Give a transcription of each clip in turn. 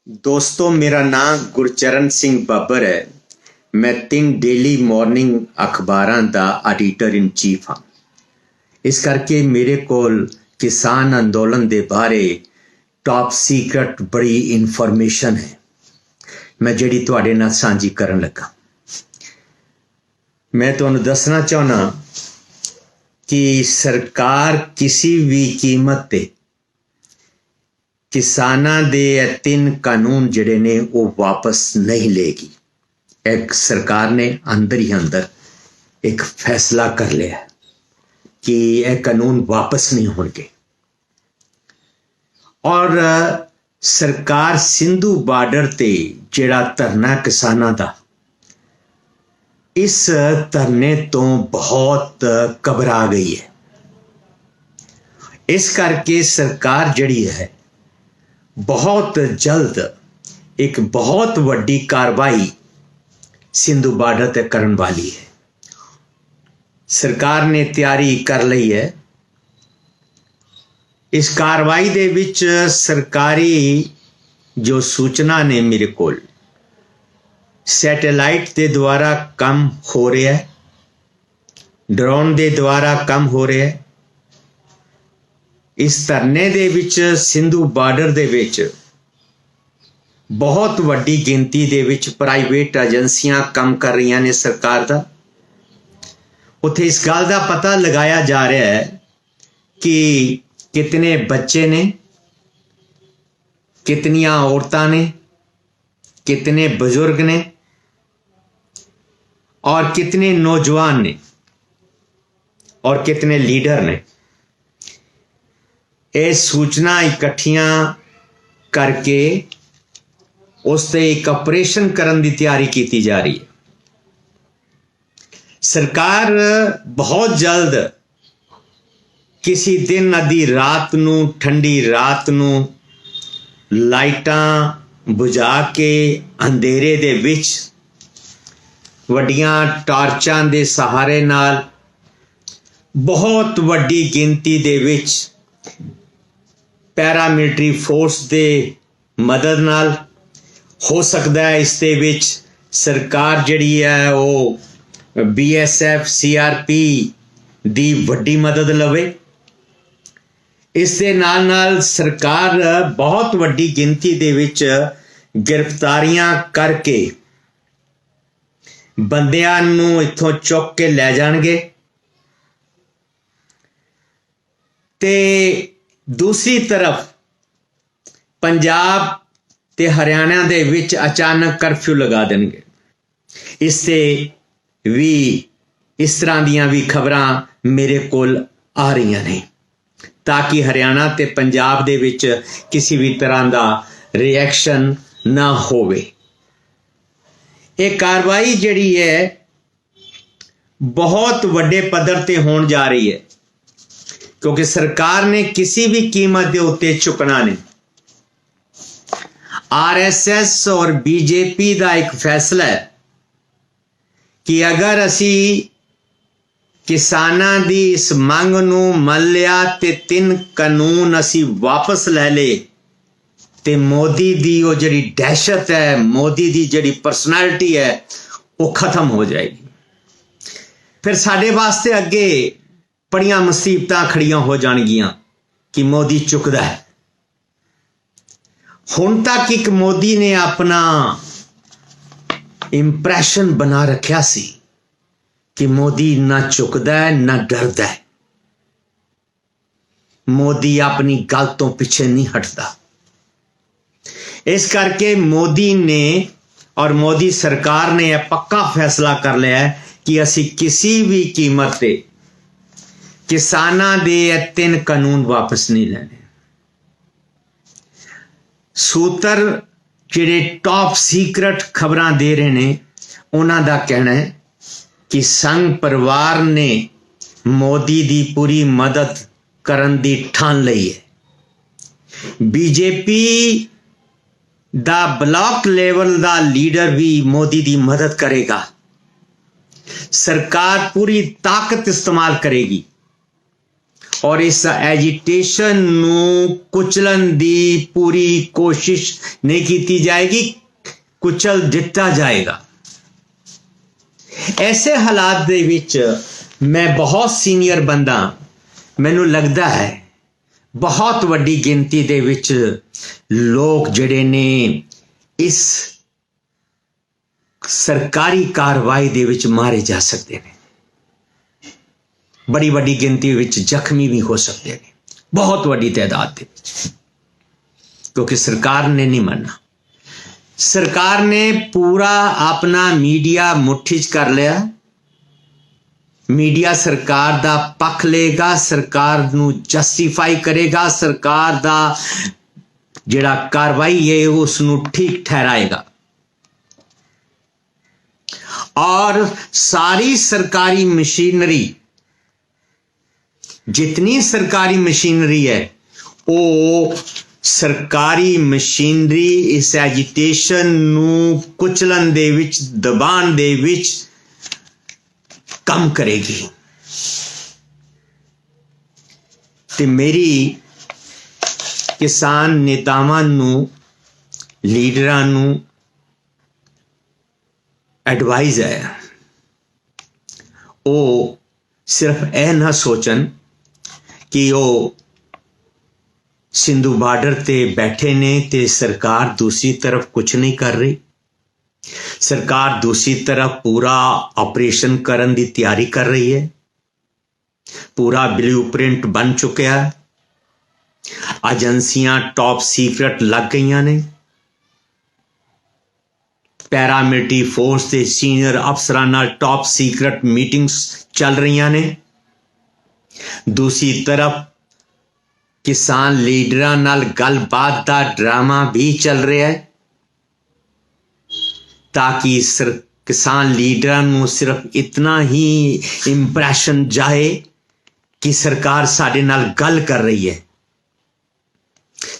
दोस्तों, मेरा नाम गुरचरण सिंह ਬੱਬਰ है। मैं 3 डेली मॉर्निंग अखबारां ਦਾ ਐਡੀਟਰ ਇਨ ਚੀਫ ਹਾਂ। ਇਸ ਕਰਕੇ ਮੇਰੇ ਕੋਲ ਕਿਸਾਨ ਅੰਦੋਲਨ ਦੇ ਬਾਰੇ ਟੌਪ ਸੀਕ੍ਰੇਟ ਬੜੀ ਇਨਫੋਰਮੇਸ਼ਨ ਹੈ, ਮੈਂ ਜਿਹੜੀ ਤੁਹਾਡੇ ਨਾਲ ਸਾਂਝੀ ਕਰਨ ਲੱਗਾ। ਮੈਂ ਤੁਹਾਨੂੰ ਦੱਸਣਾ ਚਾਹੁੰਦਾ ਕਿ ਸਰਕਾਰ ਕਿਸੇ ਵੀ ਕੀਮਤ ਤੇ ਕਿਸਾਨਾਂ ਦੇ ਇਹ 3 ਕਾਨੂੰਨ ਜਿਹੜੇ ਨੇ ਉਹ ਵਾਪਸ ਨਹੀਂ ਲਏਗੀ। ਇੱਕ ਸਰਕਾਰ ਨੇ ਅੰਦਰ ਹੀ ਅੰਦਰ ਇੱਕ ਫੈਸਲਾ ਕਰ ਲਿਆ ਕਿ ਇਹ ਕਾਨੂੰਨ ਵਾਪਸ ਨਹੀਂ ਹੋਣਗੇ ਔਰ ਸਰਕਾਰ ਸਿੰਧੂ ਬਾਰਡਰ ਤੇ ਜਿਹੜਾ ਧਰਨਾ ਕਿਸਾਨਾਂ ਦਾ, ਇਸ ਧਰਨੇ ਤੋਂ ਬਹੁਤ ਘਬਰਾ ਗਈ ਹੈ। ਇਸ ਕਰਕੇ ਸਰਕਾਰ ਜਿਹੜੀ ਹੈ बहुत जल्द एक बहुत वड्डी कार्रवाई सिंधु बार्डर ते करन वाली है। सरकार ने तैयारी कर ली है। इस कार्रवाई दे विच सरकारी जो सूचना ने मेरे कोल सैटेलाइट के द्वारा काम हो रहा है, ड्रोन के द्वारा काम हो रहा है। इस धरने दे विच सिंधु बार्डर दे विच बहुत वड्डी गिनती दे विच प्राइवेट एजेंसियां काम कर रही ने सरकार दा। उत्थे इस गल का पता लगाया जा रहा है कि कितने बच्चे ने, कितनियां औरतां ने, कितने बुजुर्ग ने और कितने नौजवान ने और कितने लीडर ने। ये सूचना इकट्ठियां करके उसते एक ऑपरेशन करने की तैयारी की जा रही है। सरकार बहुत जल्द किसी दिन अद्धी रात नूं, ठंडी रात नूं लाइटां बुझा के अंधेरे दे विच वड्डियां टार्चां दे सहारे नाल बहुत वड्डी गिनती दे विच पैरामिलिटरी फोर्स दे मदद नाल हो सकता है। इस दे विच सरकार जिहड़ी है वो BSF CRP दी वड्डी मदद लवे। इस दे नाल नाल सरकार बहुत वड्डी गिनती दे विच गिरफ्तारियां करके बंदियां नूं इत्थों चुक के लै जाणगे ते दूसरी तरफ पंजाब ते हरियाणा दे विच अचानक कर्फ्यू लगा देंगे। इससे भी इस तरह दियां भी खबरां मेरे कोल आ रही ने ताकि हरियाणा ते पंजाब दे विच किसी भी तरह का रिएक्शन ना होवे। ये कार्रवाई जिहड़ी है बहुत वड्डे पद्धर ते होण जा रही है क्योंकि सरकार ने किसी भी कीमत के उत्ते चुकना नहीं। RSS और BJP का एक फैसला है कि अगर असी किसानां दी इस मंग नूं मन लिया ते 3 कानून असी वापस लै ले ते मोदी दी वो जिहड़ी दहशत है, मोदी दी जिहड़ी परसनैलिटी है वो खत्म हो जाएगी। फिर साडे वास्ते अगे बड़ियां मुसीबतां खड़ियां हो जाणगियां कि मोदी चुकदा है। हुण तक एक मोदी ने अपना इंप्रैशन बना रखा सी कि मोदी ना चुकदा है ना डरदा है। मोदी अपनी गल तो पीछे नहीं हटता। इस करके मोदी ने और मोदी सरकार ने यह पक्का फैसला कर लिया है कि असी किसी भी कीमत पे किसानां दे 3 कानून वापस नहीं लेने। सूत्र जिहड़े टॉप सीक्रेट खबरां दे रहे ने उन्हां दा कहना है कि संघ परिवार ने मोदी दी पूरी मदद करन दी ठान लई है। BJP दा ब्लॉक लेवल दा लीडर भी मोदी दी मदद करेगा। सरकार पूरी ताकत इस्तेमाल करेगी ਔਰ ਇਸ ਐਜੀਟੇਸ਼ਨ ਨੂੰ ਕੁਚਲਣ ਦੀ ਪੂਰੀ ਕੋਸ਼ਿਸ਼ ਨਹੀਂ ਕੀਤੀ ਜਾਏਗੀ, ਕੁਚਲ ਦਿੱਤਾ ਜਾਏਗਾ। ਐਸੇ ਹਾਲਾਤ ਦੇ ਵਿੱਚ ਮੈਂ ਬਹੁਤ ਸੀਨੀਅਰ ਬੰਦਾ, ਮੈਨੂੰ ਲੱਗਦਾ ਹੈ ਬਹੁਤ ਵੱਡੀ ਗਿਣਤੀ ਦੇ ਵਿੱਚ ਲੋਕ ਜਿਹੜੇ ਨੇ ਇਸ ਸਰਕਾਰੀ ਕਾਰਵਾਈ ਦੇ ਵਿੱਚ ਮਾਰੇ ਜਾ ਸਕਦੇ ਨੇ, ਬੜੀ ਵੱਡੀ ਗਿਣਤੀ ਵਿੱਚ ਜ਼ਖਮੀ ਵੀ ਹੋ ਸਕਦੇ ਨੇ, ਬਹੁਤ ਵੱਡੀ ਤਾਦਾਦ ਦੇ ਵਿੱਚ, ਕਿਉਂਕਿ ਸਰਕਾਰ ਨੇ ਨਹੀਂ ਮੰਨਣਾ। ਸਰਕਾਰ ਨੇ ਪੂਰਾ ਆਪਣਾ ਮੀਡੀਆ ਮੁੱਠੀ 'ਚ ਕਰ ਲਿਆ। ਮੀਡੀਆ ਸਰਕਾਰ ਦਾ ਪੱਖ ਲਏਗਾ, ਸਰਕਾਰ ਨੂੰ ਜਸਟੀਫਾਈ ਕਰੇਗਾ, ਸਰਕਾਰ ਦਾ ਜਿਹੜਾ ਕਾਰਵਾਈ ਹੈ ਉਸ ਨੂੰ ਠੀਕ ਠਹਿਰਾਏਗਾ। और सारी सरकारी मशीनरी, जितनी सरकारी मशीनरी है, वो सरकारी मशीनरी इस एजिटेशन ਨੂੰ ਕੁਚਲਣ ਦੇ ਵਿੱਚ, ਦਬਾਉਣ ਦੇ ਵਿੱਚ ਕੰਮ ਕਰੇਗੀ। ਤੇ ਮੇਰੀ ਕਿਸਾਨ ਨੇਤਾਵਾਂ ਨੂੰ, ਲੀਡਰਾਂ ਨੂੰ ਐਡਵਾਈਜ਼ ਹੈ, ਉਹ ਸਿਰਫ ਇਹ ਨਾ ਸੋਚਣ ਕਿ ਉਹ ਸਿੰਧੂ ਬਾਰਡਰ ਤੇ ਬੈਠੇ ਨੇ ਤੇ ਸਰਕਾਰ ਦੂਸਰੀ ਤਰਫ ਕੁਛ ਨਹੀਂ ਕਰ ਰਹੀ। ਸਰਕਾਰ ਦੂਸਰੀ ਤਰਫ ਪੂਰਾ ਆਪਰੇਸ਼ਨ ਕਰਨ ਦੀ ਤਿਆਰੀ ਕਰ ਰਹੀ ਹੈ, ਪੂਰਾ ਬਲੂਪ੍ਰਿੰਟ ਬਣ ਚੁੱਕਿਆ ਹੈ, ਏਜੰਸੀਆਂ ਟੌਪ ਸੀਕ੍ਰੇਟ ਲੱਗ ਗਈਆਂ ਨੇ, ਪੈਰਾਮਿਲਟਰੀ ਫੋਰਸ ਦੇ ਸੀਨੀਅਰ ਅਫਸਰਾਂ ਨਾਲ ਟੌਪ ਸੀਕ੍ਰੇਟ ਮੀਟਿੰਗਸ ਚੱਲ ਰਹੀਆਂ ਨੇ। ਦੂਸਰੀ ਤਰਫ ਕਿਸਾਨ ਲੀਡਰਾਂ ਨਾਲ ਗੱਲਬਾਤ ਦਾ ਡਰਾਮਾ ਵੀ ਚੱਲ ਰਿਹਾ ਹੈ ਤਾਂ ਕਿ ਕਿਸਾਨ ਲੀਡਰਾਂ ਨੂੰ ਸਿਰਫ ਇਤਨਾ ਹੀ ਇੰਪ੍ਰੈਸ਼ਨ ਜਾਏ ਕਿ ਸਰਕਾਰ ਸਾਡੇ ਨਾਲ ਗੱਲ ਕਰ ਰਹੀ ਹੈ,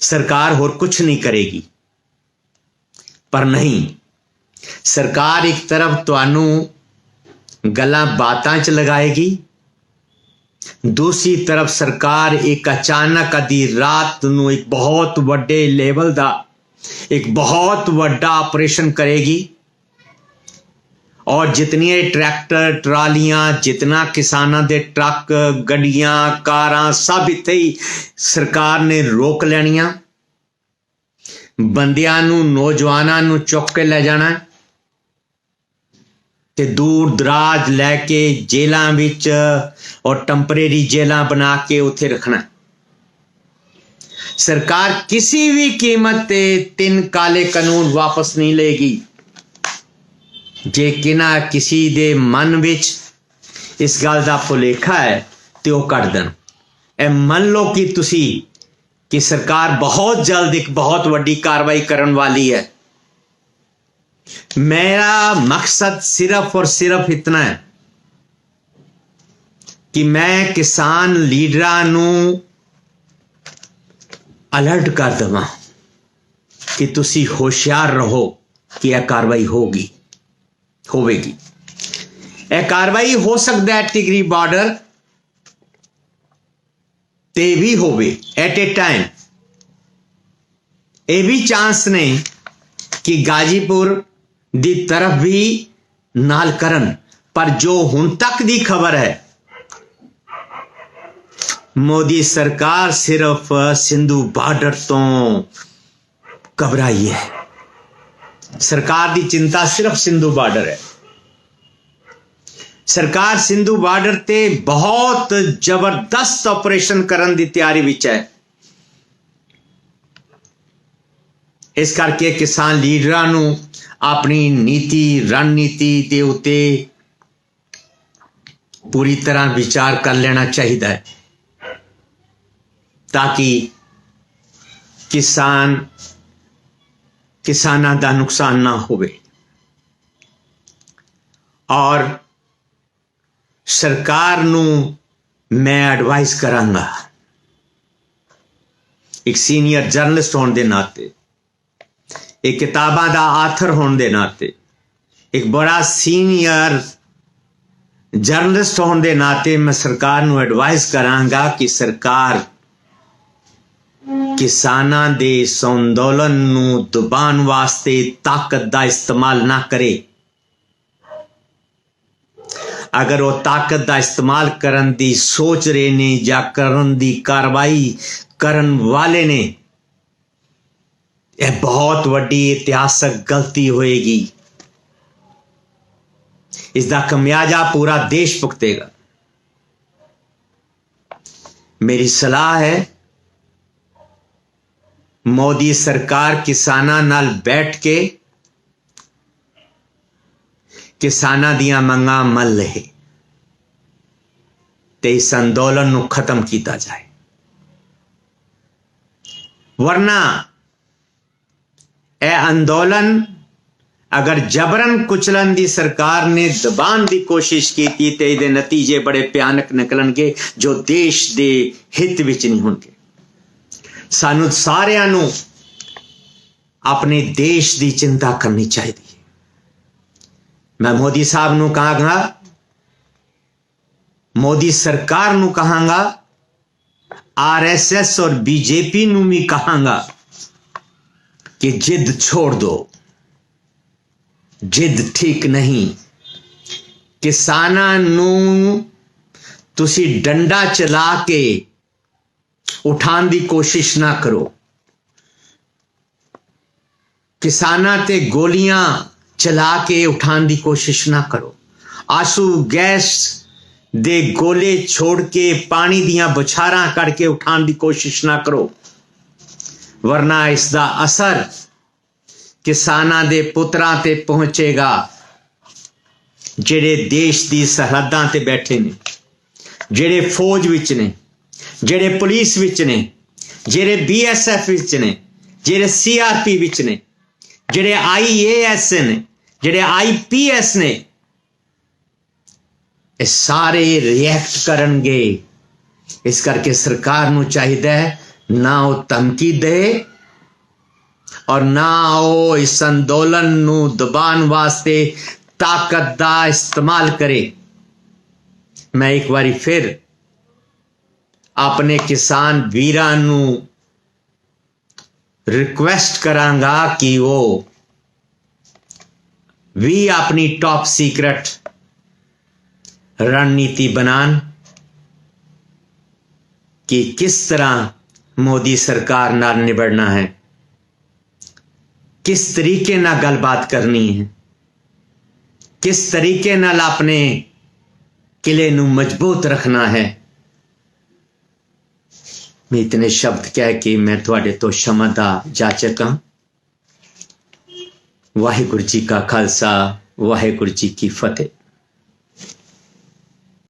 ਸਰਕਾਰ ਹੋਰ ਕੁਛ ਨਹੀਂ ਕਰੇਗੀ। ਪਰ ਨਹੀਂ, ਸਰਕਾਰ ਇੱਕ ਤਰਫ ਤੁਹਾਨੂੰ ਗੱਲਾਂ ਬਾਤਾਂ 'ਚ ਲਗਾਏਗੀ, ਦੂਸਰੀ ਤਰਫ ਸਰਕਾਰ ਇੱਕ ਅਚਾਨਕ ਅੱਧੀ ਰਾਤ ਨੂੰ ਇੱਕ ਬਹੁਤ ਵੱਡੇ ਲੈਵਲ ਦਾ ਇੱਕ ਬਹੁਤ ਵੱਡਾ ਆਪਰੇਸ਼ਨ ਕਰੇਗੀ ਔਰ ਜਿਤਨੀਆਂ ਟਰੈਕਟਰ ਟਰਾਲੀਆਂ, ਜਿਤਨਾ ਕਿਸਾਨਾਂ ਦੇ ਟਰੱਕ, ਗੱਡੀਆਂ, ਕਾਰਾਂ ਸਭ ਇੱਥੇ ਹੀ ਸਰਕਾਰ ਨੇ ਰੋਕ ਲੈਣੀਆਂ। ਬੰਦਿਆਂ ਨੂੰ, ਨੌਜਵਾਨਾਂ ਨੂੰ ਚੁੱਕ ਕੇ ਲੈ ਜਾਣਾ ਤੇ ਦੂਰ ਦਰਾਜ ਲੈ ਕੇ ਜੇਲ੍ਹਾਂ ਵਿੱਚ ਔਰ ਟੈਂਪਰੇਰੀ ਜੇਲ੍ਹਾਂ ਬਣਾ ਕੇ ਉੱਥੇ ਰੱਖਣਾ। ਸਰਕਾਰ ਕਿਸੇ ਵੀ ਕੀਮਤ ਤੇ 3 ਕਾਲੇ ਕਾਨੂੰਨ ਵਾਪਸ ਨਹੀਂ ਲਏਗੀ। ਜੇ ਕਿਸੇ ਦੇ ਮਨ ਵਿੱਚ ਇਸ ਗੱਲ ਦਾ ਭੁਲੇਖਾ ਹੈ ਤੇ ਉਹ ਕੱਢ ਦੇਣ। ਇਹ ਮੰਨ ਲਓ ਕਿ ਸਰਕਾਰ ਬਹੁਤ ਜਲਦ ਇੱਕ ਬਹੁਤ ਵੱਡੀ ਕਾਰਵਾਈ ਕਰਨ ਵਾਲੀ ਹੈ। मेरा मकसद सिर्फ और सिर्फ इतना है कि मैं किसान लीडरां ਨੂੰ अलर्ट कर देवां कि तुसी होशियार रहो कि यह कार्रवाई होगी, होवेगी। यह कार्रवाई हो सकता है टिगरी बॉर्डर ते भी होवे एट ए टाइम। यह भी चांस ने कि गाजीपुर ਦੀ ਤਰਫ ਵੀ ਨਾਲ ਕਰਨ। ਪਰ ਜੋ ਹੁਣ ਤੱਕ ਦੀ ਖਬਰ ਹੈ, ਮੋਦੀ ਸਰਕਾਰ ਸਿਰਫ ਸਿੰਧੂ ਬਾਰਡਰ ਤੋਂ ਘਬਰਾਈ ਹੈ। ਸਰਕਾਰ ਦੀ ਚਿੰਤਾ ਸਿਰਫ ਸਿੰਧੂ ਬਾਰਡਰ ਹੈ। ਸਰਕਾਰ ਸਿੰਧੂ ਬਾਰਡਰ ਤੇ ਬਹੁਤ ਜ਼ਬਰਦਸਤ ਆਪਰੇਸ਼ਨ ਕਰਨ ਦੀ ਤਿਆਰੀ ਵਿੱਚ ਹੈ। ਇਸ ਕਰਕੇ ਕਿਸਾਨ ਲੀਡਰਾਂ ਨੂੰ ਆਪਣੀ ਨੀਤੀ, ਰਣਨੀਤੀ ਦੇ ਉੱਤੇ ਪੂਰੀ ਤਰ੍ਹਾਂ ਵਿਚਾਰ ਕਰ ਲੈਣਾ ਚਾਹੀਦਾ ਹੈ ਤਾਂ ਕਿ ਕਿਸਾਨਾਂ ਦਾ ਨੁਕਸਾਨ ਨਾ ਹੋਵੇ। ਔਰ ਸਰਕਾਰ ਨੂੰ ਮੈਂ ਐਡਵਾਈਸ ਕਰਾਂਗਾ, ਇੱਕ ਸੀਨੀਅਰ ਜਰਨਲਿਸਟ ਹੋਣ ਦੇ ਨਾਤੇ, एक किताबां दा आथर होने दे नाते, एक बड़ा सीनियर जर्नलिस्ट होने के नाते मैं सरकार नूं एडवाइस करांगा कि सरकार किसानां दे इस अंदोलन नूं दबाण वास्ते ताकत का इस्तेमाल ना करे। अगर वो ताकत का इस्तेमाल करन दी सोच रहे ने या करन दी कार्रवाई करन वाले ने, यह बहुत वड्डी इतिहासक गलती होएगी। इसका खमियाजा पूरा देश भुगतेगा। मेरी सलाह है, मोदी सरकार किसानां नाल बैठ के किसानां दियां मंगां मन लहे ते इस अंदोलन नूं खत्म किया जाए, वरना यह अंदोलन अगर जबरन कुचलन दी सरकार ने दबाण की कोशिश की तो इहदे नतीजे बड़े भयानक निकलणगे जो देश दे हित विच नहीं होणगे। सानू सारिआं नूं अपने देश की चिंता करनी चाहिए। मैं मोदी साहब नूं कहांगा, मोदी सरकार नूं कहांगा, आरएसएस और बीजेपी नूं भी कहांगा कि जिद छोड़ दो। जिद ठीक नहीं। किसानां नूं तुसी डंडा चला के उठाने की कोशिश ना करो। किसानां ते गोलियां चला के उठाने की कोशिश ना करो। आंसू गैस दे गोले छोड़ के पानी दियां बौछारां करके उठाने की कोशिश ना करो, वरना इसका असर किसानां दे पुत्रां ते पहुंचेगा जेड़े देश दी सरहदां ते बैठे ने, जेड़े फौज विच ने, जेड़े पुलिस विच ने, जेड़े BSF विच ने, जेड़े CRP विच ने, जेड़े IAS ने, जेड़े IPS ने, ये सारे रिएक्ट करनगे। इस करके सरकार नूं चाहिए ना वो धमकी दे और ना वो इस अंदोलन नूं दबाण वास्ते ताकत का इस्तेमाल करे। मैं एक बारी फिर अपने किसान वीरां नूं रिक्वेस्ट करांगा कि वो भी अपनी टॉप सीक्रेट रणनीति बनान कि किस तरह मोदी सरकार नाल निबड़ना है, किस तरीके नाल गलबात करनी है, किस तरीके नाल अपने किले नूं मजबूत रखना है। मैं इतने शब्द कह के मैं तुहाडे तो क्षमा दा जाचक हां। वाहिगुरू जी का खालसा, वाहिगुरू जी की फतेह।